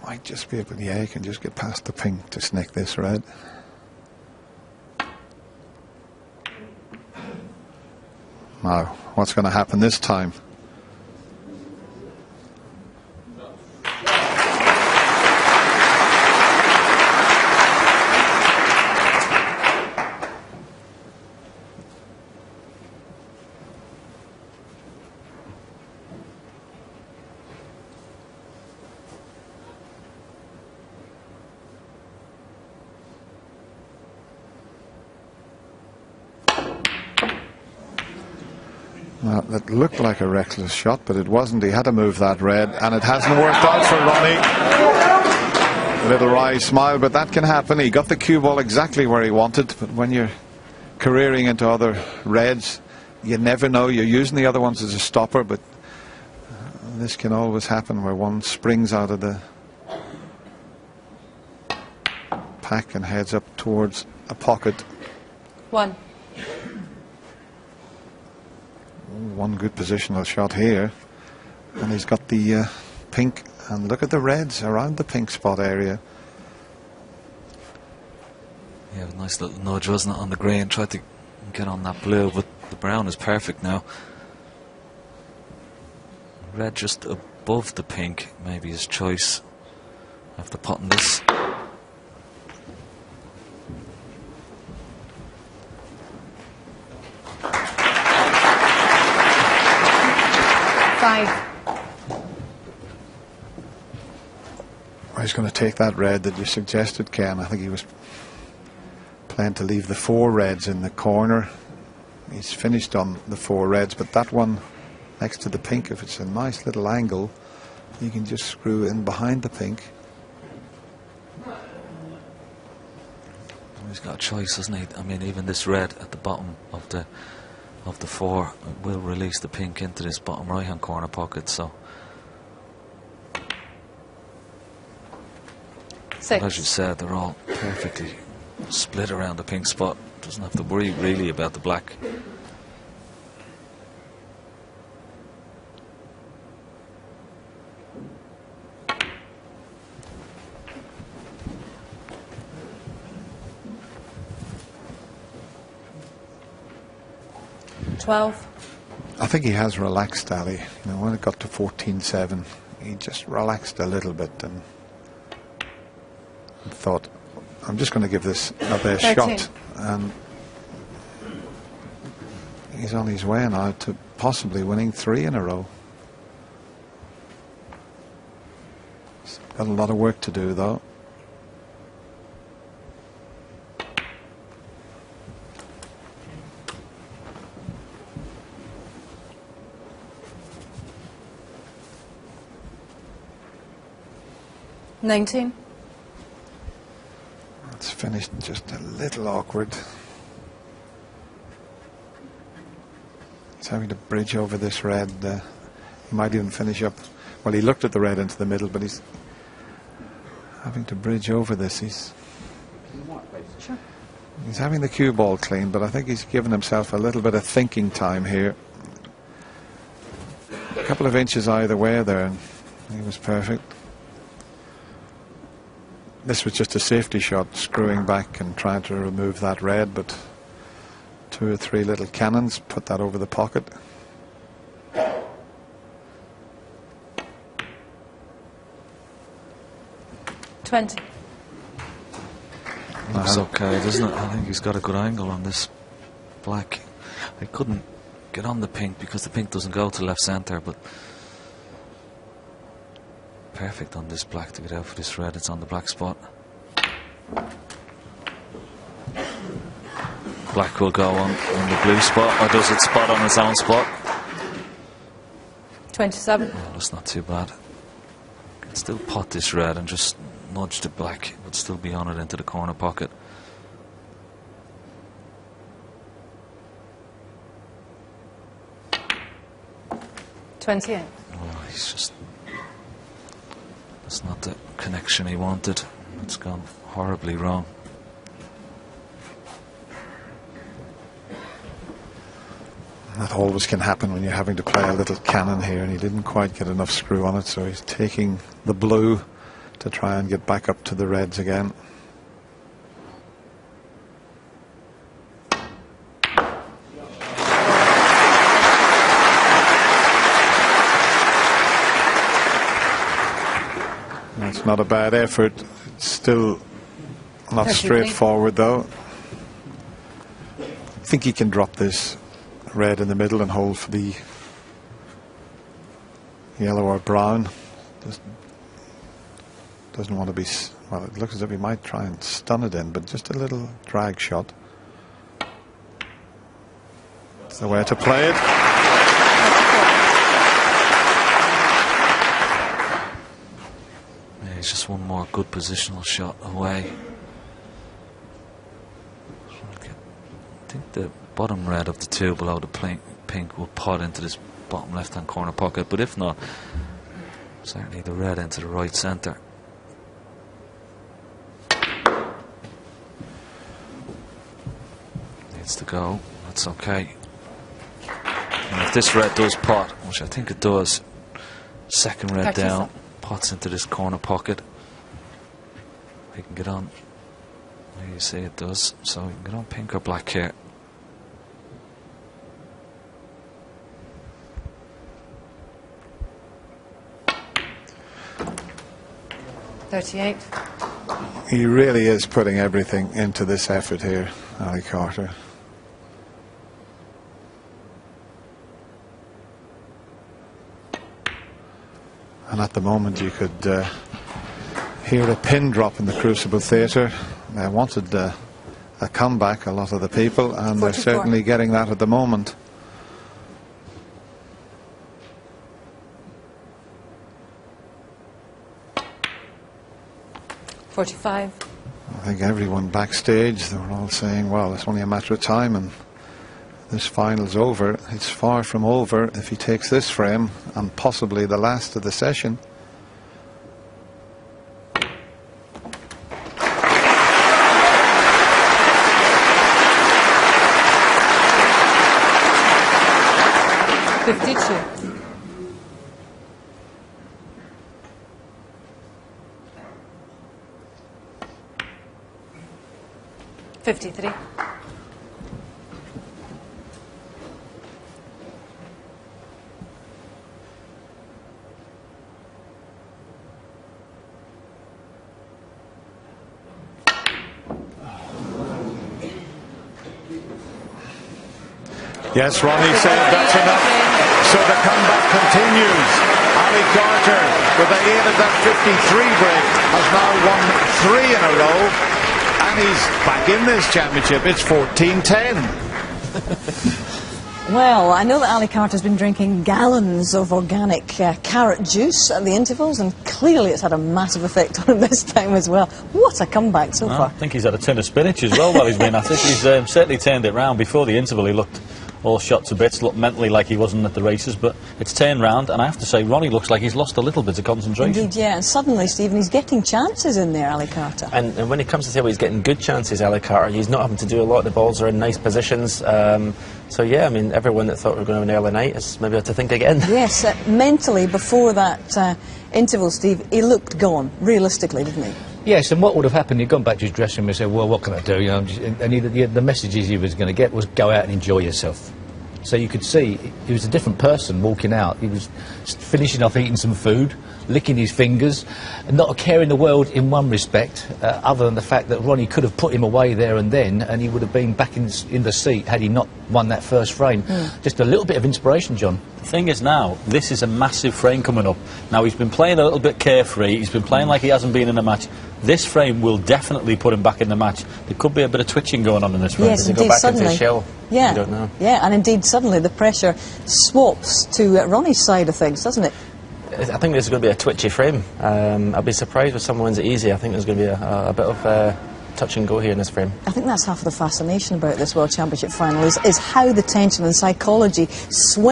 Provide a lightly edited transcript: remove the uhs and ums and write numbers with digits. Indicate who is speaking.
Speaker 1: Might just be able, yeah, you can just get past the pink to snick this red. Now, what's going to happen this time? Well, it looked like a reckless shot, but it wasn't. He had to move that red, and it hasn't worked out for Ronnie. A little wry smile, but that can happen. He got the cue ball exactly where he wanted, but when you're careering into other reds, you never know. You're using the other ones as a stopper, but this can always happen where one springs out of the pack and heads up towards a pocket.
Speaker 2: One
Speaker 1: good positional shot here, and he's got the pink, and look at the reds around the pink spot area.
Speaker 3: Yeah, a nice little nudge, wasn't it, on the green? Tried to get on that blue, but the brown is perfect now. Red just above the pink, maybe his choice after potting this.
Speaker 1: He's going to take that red that you suggested, Ken. I think he was planning to leave the 4 reds in the corner. He's finished on the 4 reds, but that one next to the pink, if it's a nice little angle, you can just screw in behind the pink.
Speaker 3: He's got a choice, hasn't he? I mean, even this red at the bottom of the 4 will release the pink into this bottom right hand corner pocket, so. But as you said, they're all perfectly split around the pink spot. Doesn't have to worry really about the black.
Speaker 1: I think he has relaxed, Ali. You know, when it got to 14-7, he just relaxed a little bit and thought, I'm just going to give this a best shot, and he's on his way now to possibly winning 3 in a row. He's got a lot of work to do though. It's finished just a little awkward. He's having to bridge over this red. He might even finish up. Well, he looked at the red into the middle, but he's having to bridge over this. He's having the cue ball clean, but I think he's given himself a little bit of thinking time here. A couple of inches either way there, and he was perfect. This was just a safety shot, screwing back and trying to remove that red, but 2 or 3 little cannons put that over the pocket.
Speaker 3: Looks okay, doesn't it? I think he's got a good angle on this black. I couldn't get on the pink because the pink doesn't go to left centre, but perfect on this black to get out for this red. It's on the black spot. Black will go on the blue spot, or does it spot on its own spot?
Speaker 2: 27.
Speaker 3: Well, that's not too bad. Can still pot this red and just nudge the black. It would still be on it into the corner pocket.
Speaker 2: Oh,
Speaker 3: he's just... That's not the connection he wanted. It's gone horribly wrong.
Speaker 1: That always can happen when you're having to play a little cannon here, and he didn't quite get enough screw on it, so he's taking the blue to try and get back up to the reds again. That's not a bad effort. It's still not straightforward though. I think he can drop this red in the middle and hold for the yellow or brown. Doesn't want to be, well, it looks as if he might try and stun it in, but just a little drag shot. It's the way to play it.
Speaker 3: Yeah, it's just one more good positional shot away. I think the bottom red of the two below the pink will pot into this bottom left-hand corner pocket, but if not, certainly the red into the right centre. Needs to go. That's okay. And if this red does pot, which I think it does, second red down, pots into this corner pocket. We can get on. There you see it does. So we can get on pink or black here.
Speaker 1: He really is putting everything into this effort here, Ali Carter. And at the moment you could hear a pin drop in the Crucible Theatre. They wanted a comeback, a lot of the people, and they're certainly getting that at the moment.
Speaker 2: 45.
Speaker 1: I think everyone backstage, they were all saying, well, it's only a matter of time and this final's over. It's far from over if he takes this frame and possibly the last of the session.
Speaker 2: $53.
Speaker 1: Yes, Ronnie said that's enough. So the comeback continues. Ali Carter, with the aid of that 53 break, has now won 3 in a row. And he's back in this championship. It's 14-10.
Speaker 4: Well, I know that Ali Carter's been drinking gallons of organic carrot juice at the intervals, and clearly it's had a massive effect on him this time as well. What a comeback so far.
Speaker 5: I think he's had a tin of spinach as well while he's been at it. He's certainly turned it round. Before the interval he looked all shot to bits, looked mentally like he wasn't at the races, but it's turned round, and I have to say Ronnie looks like he's lost a little bit of concentration.
Speaker 4: Indeed, yeah, and suddenly, Stephen, he's getting chances in there, Ali Carter.
Speaker 6: And when it comes to the table, he's getting good chances, Ali Carter. He's not having to do a lot. The balls are in nice positions. So yeah, I mean, everyone that thought we were going to have an early night has maybe had to think again.
Speaker 4: Yes, mentally, before that interval, Steve, he looked gone, realistically, didn't he?
Speaker 7: Yes, and what would have happened, he'd gone back to his dressing room and said, well, what can I do? You know, the messages he was going to get was go out and enjoy yourself. So you could see he was a different person walking out. He was finishing off eating some food, licking his fingers, and not a care in the world in one respect, other than the fact that Ronnie could have put him away there and then, and he would have been back in the seat had he not won that first frame. Just a little bit of inspiration, John.
Speaker 5: The thing is now, this is a massive frame coming up. Now, he's been playing a little bit carefree, he's been playing like he hasn't been in a match. This frame will definitely put him back in the match. There could be a bit of twitching going on in this frame.
Speaker 4: Yes,
Speaker 6: Does he
Speaker 4: indeed,
Speaker 6: go back
Speaker 4: suddenly.
Speaker 6: into his shell?
Speaker 4: Yeah,
Speaker 6: You don't know.
Speaker 4: yeah, and indeed, suddenly the pressure swaps to Ronnie's side of things, doesn't it?
Speaker 6: I think this is going to be a twitchy frame. I'd be surprised if someone wins it easy. I think there's going to be a bit of touch and go here in this frame.
Speaker 4: I think that's half of the fascination about this World Championship final is how the tension and psychology swing